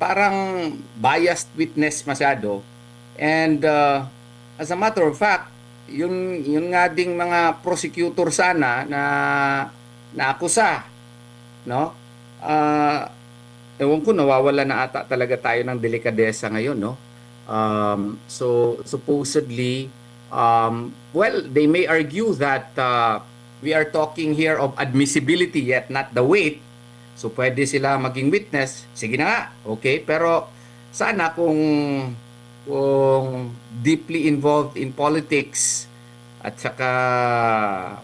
parang biased witness masyado. And as a matter of fact, yung nga ding mga prosecutor sana na naakusa, no? Ewan ko, nawawala na ata talaga tayo ng delikadesa ngayon, no? So supposedly, well, they may argue that we are talking here of admissibility yet not the weight. So pwede sila maging witness. Sige na nga, okay. Pero sana kung deeply involved in politics at saka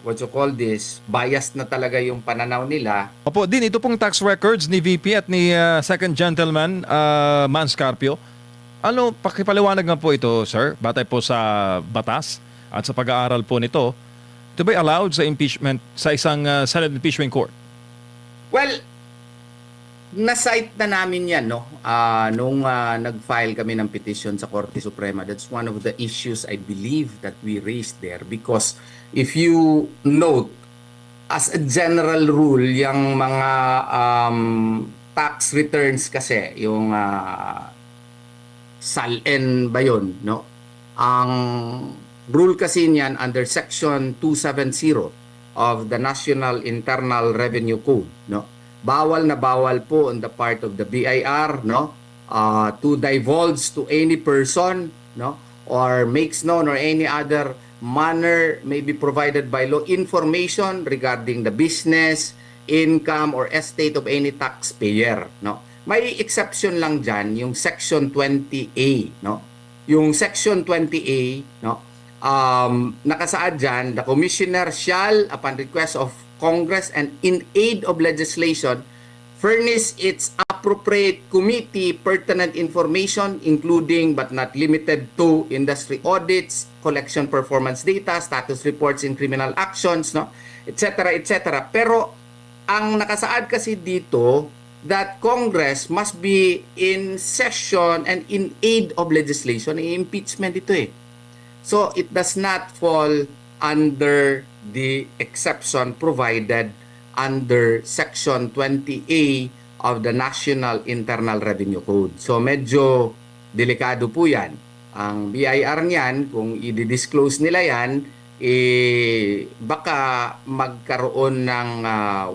what you call this, biased na talaga yung pananaw nila. Opo, din ito pong tax records ni VP at ni Second Gentleman Manscarpio. Ano, pakipaliwanag nga po ito, sir, batay po sa batas at sa pag-aaral po nito, to be allowed sa impeachment sa isang Senate impeachment court? Well, na-cite na namin yan, no? Nung nag-file kami ng petition sa Korte Suprema. That's one of the issues I believe that we raised there. Because if you note, as a general rule, yung mga tax returns kasi, yung SALN ba yun, no? Ang rule kasi niyan under Section 270 of the National Internal Revenue Code, no? Bawal na bawal po on the part of the BIR, no, to divulge to any person, no, or makes known or any other manner may be provided by law information regarding the business, income, or estate of any taxpayer, no. May exception lang dyan, yung Section 20A, no. Yung Section 20A, no, nakasaad dyan, the commissioner shall, upon request of Congress and in aid of legislation, furnish its appropriate committee pertinent information, including but not limited to industry audits, collection performance data, status reports in criminal actions, no, etc., etc. Pero ang nakasaad kasi dito that Congress must be in session and in aid of legislation. Impeachment ito eh. So it does not fall under the exception provided under Section 20A of the National Internal Revenue Code. So medyo delikado po yan. Ang BIR niyan, kung i-disclose nila yan, baka magkaroon ng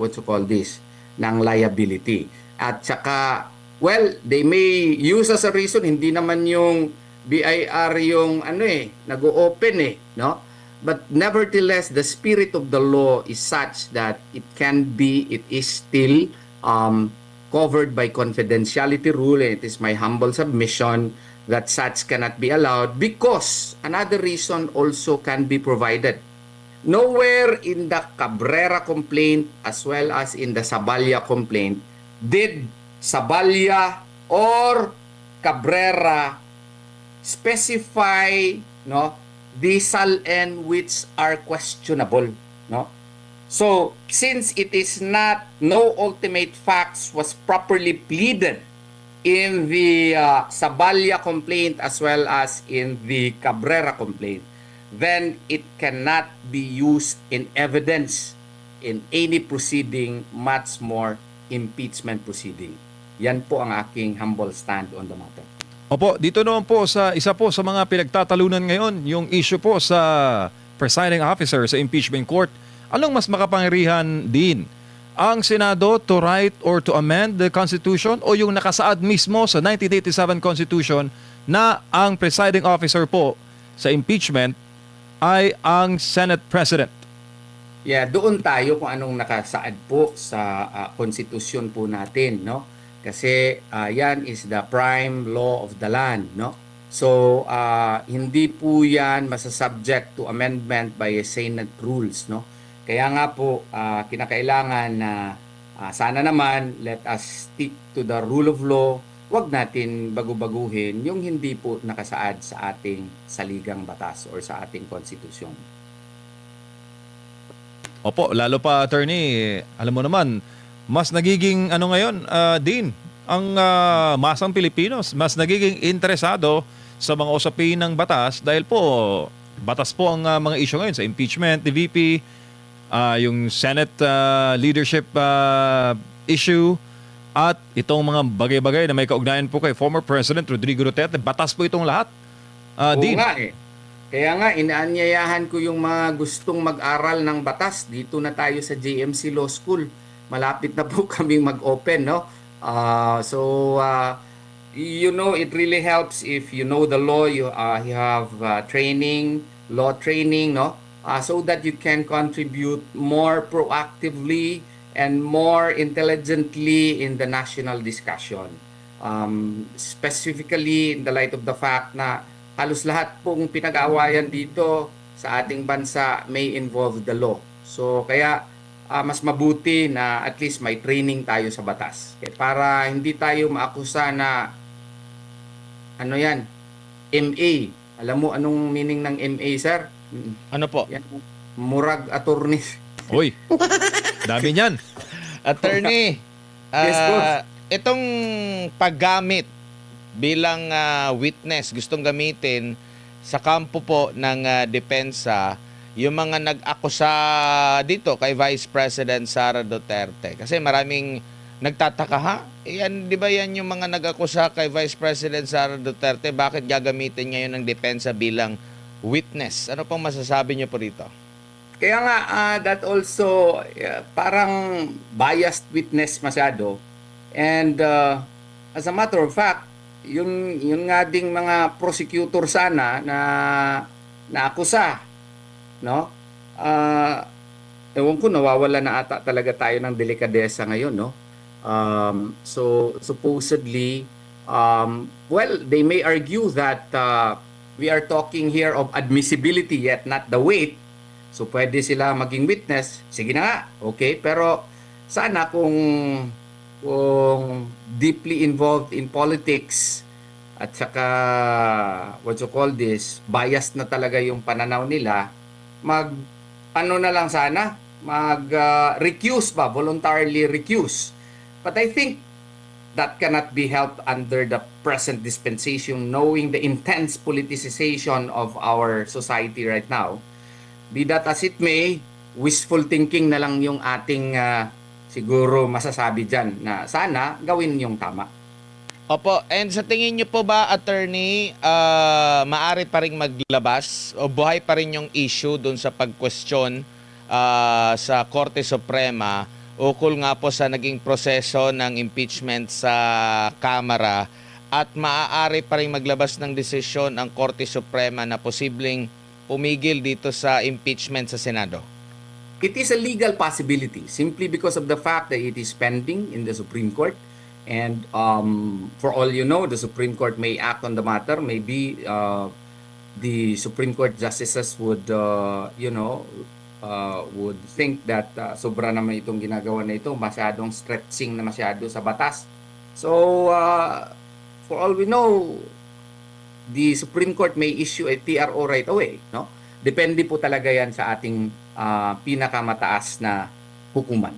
what you call this, ng liability. At saka, well, they may use as a reason, hindi naman yung BIR yung nag-o-open no? But nevertheless, the spirit of the law is such that it is still covered by confidentiality rule, and it is my humble submission that such cannot be allowed because another reason also can be provided. Nowhere in the Cabrera complaint as well as in the Saballa complaint did Saballa or Cabrera specify, no, the SALN which are questionable, no? So, since it is not, no ultimate facts was properly pleaded in the Saballa complaint as well as in the Cabrera complaint, then it cannot be used in evidence in any proceeding, much more impeachment proceeding. Yan po ang aking humble stand on the matter. Opo, dito naman po sa isa po sa mga pinagtatalunan ngayon, yung issue po sa presiding officer sa impeachment court. Anong mas makapangyarihan din? Ang Senado to write or to amend the Constitution o yung nakasaad mismo sa 1987 Constitution na ang presiding officer po sa impeachment ay ang Senate President? Yeah, doon tayo kung anong nakasaad po sa konstitusyon po natin, no? Kasi yan is the prime law of the land, no? So hindi po yan masasubject to amendment by Senate rules, no? Kaya nga po kinakailangan na sana naman let us stick to the rule of law. Huwag natin bagu-baguhin yung hindi po nakasaad sa ating saligang batas or sa ating konstitusyon. Opo, lalo pa attorney, alam mo naman, mas nagiging ngayon, Dean, ang masang Pilipinos, mas nagiging interesado sa mga usapin ng batas dahil po, batas po ang mga issue ngayon sa impeachment, the VP, yung Senate leadership issue, at itong mga bagay-bagay na may kaugnayan po kay former President Rodrigo Duterte. Batas po itong lahat. Oo Dean. nga eh. Kaya nga, inaanyayahan ko yung mga gustong mag-aral ng batas. Dito na tayo sa JMC Law School. Malapit na po kaming mag-open, no? You know, it really helps if you know the law, you have training, law training, no? So that you can contribute more proactively and more intelligently in the national discussion. Specifically in the light of the fact na halos lahat pong pinag-aawayan dito sa ating bansa may involve the law. So kaya mas mabuti na at least may training tayo sa batas. Para hindi tayo maakusa na ano yan, MA. Alam mo anong meaning ng MA, sir? Ano po? Yan, murag attorney. Uy, dami niyan. Attorney, Yes, boss. itong paggamit bilang witness, gustong gamitin sa kampo po ng depensa, yung mga nag-akusa dito kay Vice President Sara Duterte. Kasi maraming nagtataka, ha? Yan, di ba yan yung mga nag-akusa kay Vice President Sara Duterte? Bakit gagamitin ngayon ng depensa bilang witness? Ano pong masasabi niyo po rito? Kaya nga, that also parang biased witness masyado. And as a matter of fact, yung nga ding mga prosecutor sana na naakusa, no? Ewan ko, nawawala na ata talaga tayo ng delikadesa ngayon, no? So supposedly, well, they may argue that we are talking here of admissibility yet not the weight. So pwede sila maging witness. Sige na nga, okay. Pero sana kung deeply involved in politics at saka what you call this, biased na talaga yung pananaw nila, ano na lang sana, recuse ba, voluntarily recuse. But I think that cannot be helped under the present dispensation, knowing the intense politicization of our society right now. Be that as it may, wishful thinking na lang yung ating siguro masasabi dyan na sana gawin yung tama. Opo, and sa tingin niyo po ba, attorney, maaari pa ring maglabas o buhay pa rin yung issue doon sa pag-question sa Korte Suprema ukol nga po sa naging proseso ng impeachment sa Kamara at maaari pa rin maglabas ng desisyon ang Korte Suprema na posibleng pumigil dito sa impeachment sa Senado? It is a legal possibility simply because of the fact that it is pending in the Supreme Court. And for all you know, the Supreme Court may act on the matter. Maybe the Supreme Court justices would, would think that sobra naman itong ginagawa na ito, masyadong stretching na masyado sa batas. So, for all we know, the Supreme Court may issue a TRO right away, no? Depende po talaga yan sa ating pinakamataas na hukuman.